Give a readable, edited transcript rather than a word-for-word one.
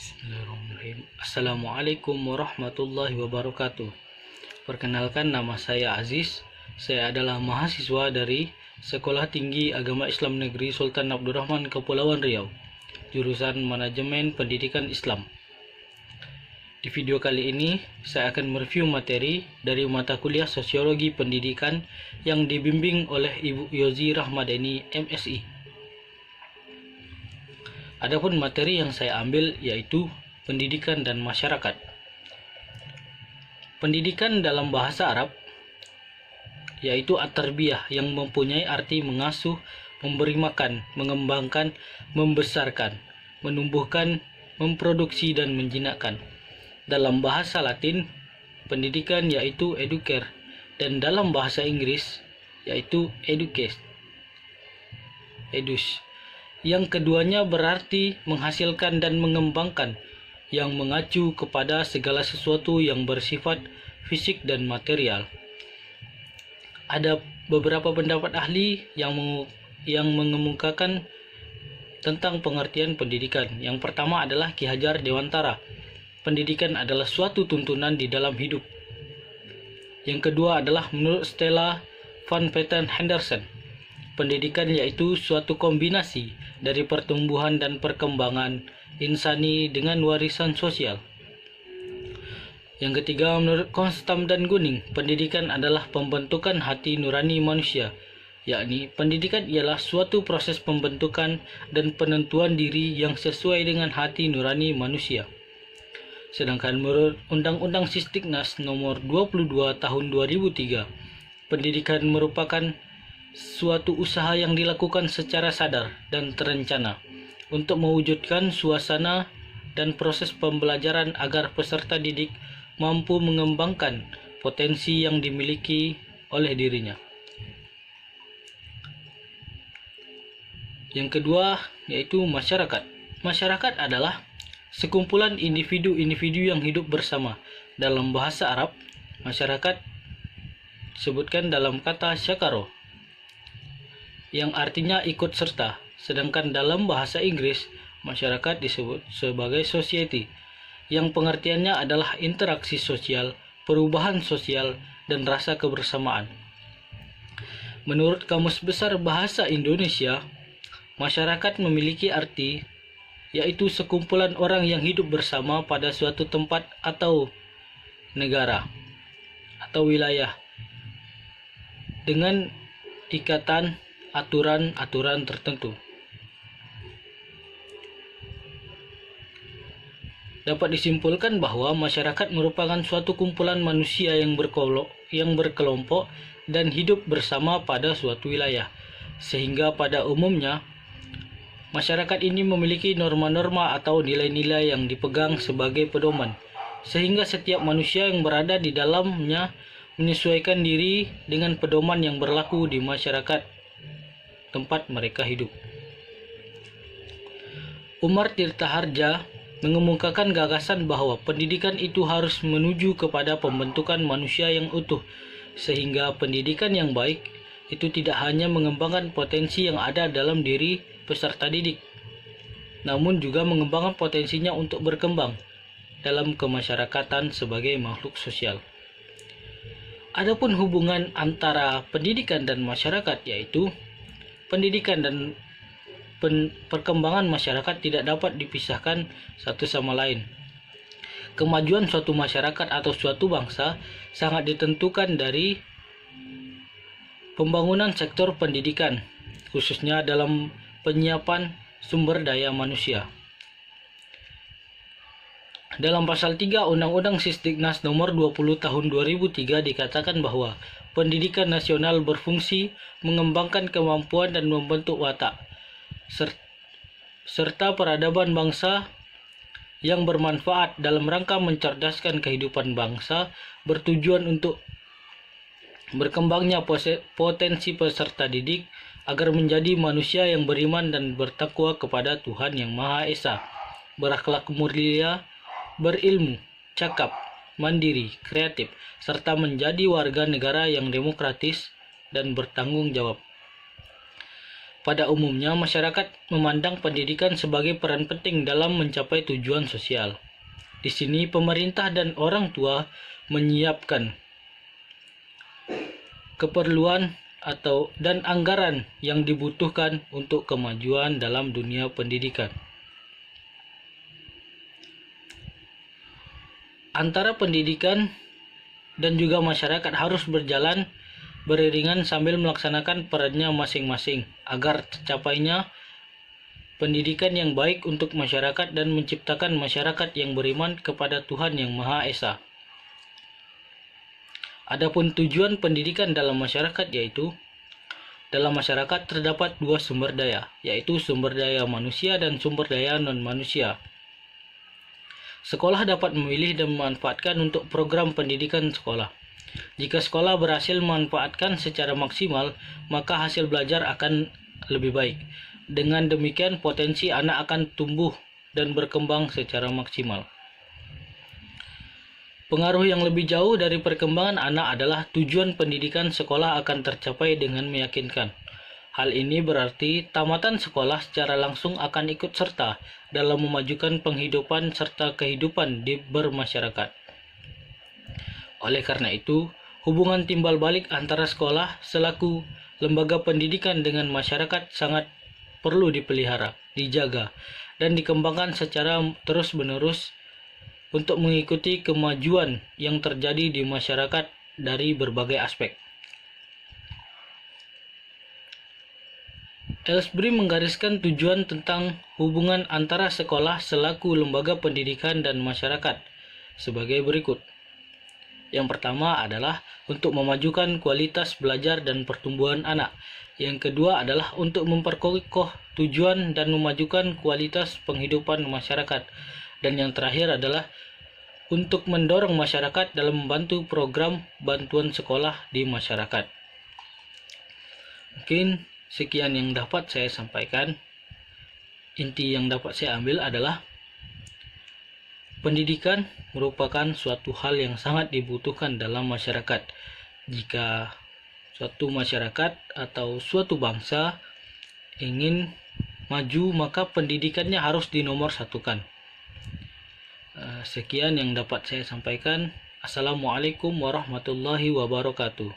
Bismillahirrahmanirrahim. Assalamualaikum warahmatullahi wabarakatuh. Perkenalkan, nama saya Aziz. Saya adalah mahasiswa dari Sekolah Tinggi Agama Islam Negeri Sultan Abdurrahman Kepulauan Riau, jurusan Manajemen Pendidikan Islam. Di video kali ini, saya akan mereview materi dari mata kuliah Sosiologi Pendidikan yang dibimbing oleh Ibu Yozi Rahmadeni, MSI. Adapun materi yang saya ambil yaitu pendidikan dan masyarakat. Pendidikan dalam bahasa Arab yaitu at-tarbiyah, yang mempunyai arti mengasuh, memberi makan, mengembangkan, membesarkan, menumbuhkan, memproduksi, dan menjinakkan. Dalam bahasa Latin, pendidikan yaitu educare, dan dalam bahasa Inggris yaitu educate, edus. Yang keduanya berarti menghasilkan dan mengembangkan, yang mengacu kepada segala sesuatu yang bersifat fisik dan material. Ada beberapa pendapat ahli yang mengemukakan tentang pengertian pendidikan. Yang pertama adalah Ki Hajar Dewantara. Pendidikan adalah suatu tuntunan di dalam hidup. Yang kedua adalah menurut Stella Van Patten Henderson. Pendidikan yaitu suatu kombinasi dari pertumbuhan dan perkembangan insani dengan warisan sosial. Yang ketiga, menurut Konstam dan Guning, pendidikan adalah pembentukan hati nurani manusia, yakni pendidikan ialah suatu proses pembentukan dan penentuan diri yang sesuai dengan hati nurani manusia. Sedangkan menurut Undang-Undang Sisdiknas nomor 22 tahun 2003, pendidikan merupakan suatu usaha yang dilakukan secara sadar dan terencana untuk mewujudkan suasana dan proses pembelajaran agar peserta didik mampu mengembangkan potensi yang dimiliki oleh dirinya. Yang kedua yaitu masyarakat. Masyarakat adalah sekumpulan individu-individu yang hidup bersama. Dalam bahasa Arab, masyarakat disebutkan dalam kata syakaro, yang artinya ikut serta, sedangkan dalam bahasa Inggris, masyarakat disebut sebagai society, yang pengertiannya adalah interaksi sosial, perubahan sosial, dan rasa kebersamaan. Menurut Kamus Besar Bahasa Indonesia, masyarakat memiliki arti yaitu sekumpulan orang yang hidup bersama pada suatu tempat atau negara atau wilayah dengan ikatan aturan-aturan tertentu. Dapat disimpulkan bahwa masyarakat merupakan suatu kumpulan manusia yang berkelompok dan hidup bersama pada suatu wilayah, sehingga pada umumnya masyarakat ini memiliki norma-norma atau nilai-nilai yang dipegang sebagai pedoman, sehingga setiap manusia yang berada di dalamnya menyesuaikan diri dengan pedoman yang berlaku di masyarakat tempat mereka hidup. Umar Tirta Harja mengemukakan gagasan bahwa pendidikan itu harus menuju kepada pembentukan manusia yang utuh, sehingga pendidikan yang baik itu tidak hanya mengembangkan potensi yang ada dalam diri peserta didik, namun juga mengembangkan potensinya untuk berkembang dalam kemasyarakatan sebagai makhluk sosial. Adapun hubungan antara pendidikan dan masyarakat yaitu pendidikan dan perkembangan masyarakat tidak dapat dipisahkan satu sama lain. Kemajuan suatu masyarakat atau suatu bangsa sangat ditentukan dari pembangunan sektor pendidikan, khususnya dalam penyiapan sumber daya manusia. Dalam pasal 3 Undang-Undang Sisdiknas nomor 20 tahun 2003 dikatakan bahwa pendidikan nasional berfungsi mengembangkan kemampuan dan membentuk watak serta peradaban bangsa yang bermanfaat dalam rangka mencerdaskan kehidupan bangsa, bertujuan untuk berkembangnya potensi peserta didik agar menjadi manusia yang beriman dan bertakwa kepada Tuhan Yang Maha Esa, berakhlak mulia, berilmu, cakap, mandiri, kreatif, serta menjadi warga negara yang demokratis dan bertanggung jawab. Pada umumnya, masyarakat memandang pendidikan sebagai peran penting dalam mencapai tujuan sosial. Di sini, pemerintah dan orang tua menyiapkan keperluan dan anggaran yang dibutuhkan untuk kemajuan dalam dunia pendidikan. Antara pendidikan dan juga masyarakat harus berjalan beriringan sambil melaksanakan perannya masing-masing agar tercapainya pendidikan yang baik untuk masyarakat dan menciptakan masyarakat yang beriman kepada Tuhan Yang Maha Esa. Adapun tujuan pendidikan dalam masyarakat yaitu, dalam masyarakat terdapat dua sumber daya, yaitu sumber daya manusia dan sumber daya non-manusia. Sekolah dapat memilih dan memanfaatkan untuk program pendidikan sekolah. Jika sekolah berhasil memanfaatkan secara maksimal, maka hasil belajar akan lebih baik. Dengan demikian, potensi anak akan tumbuh dan berkembang secara maksimal. Pengaruh yang lebih jauh dari perkembangan anak adalah tujuan pendidikan sekolah akan tercapai dengan meyakinkan. Hal ini berarti tamatan sekolah secara langsung akan ikut serta dalam memajukan penghidupan serta kehidupan di bermasyarakat. Oleh karena itu, hubungan timbal balik antara sekolah selaku lembaga pendidikan dengan masyarakat sangat perlu dipelihara, dijaga, dan dikembangkan secara terus-menerus untuk mengikuti kemajuan yang terjadi di masyarakat dari berbagai aspek. Ellsbury menggariskan tujuan tentang hubungan antara sekolah selaku lembaga pendidikan dan masyarakat sebagai berikut. Yang pertama adalah untuk memajukan kualitas belajar dan pertumbuhan anak. Yang kedua adalah untuk memperkokoh tujuan dan memajukan kualitas penghidupan masyarakat. Dan yang terakhir adalah untuk mendorong masyarakat dalam membantu program bantuan sekolah di masyarakat. Mungkin sekian yang dapat saya sampaikan. Inti yang dapat saya ambil adalah pendidikan merupakan suatu hal yang sangat dibutuhkan dalam masyarakat. Jika suatu masyarakat atau suatu bangsa ingin maju, maka pendidikannya harus dinomorsatukan. Sekian yang dapat saya sampaikan. Assalamualaikum warahmatullahi wabarakatuh.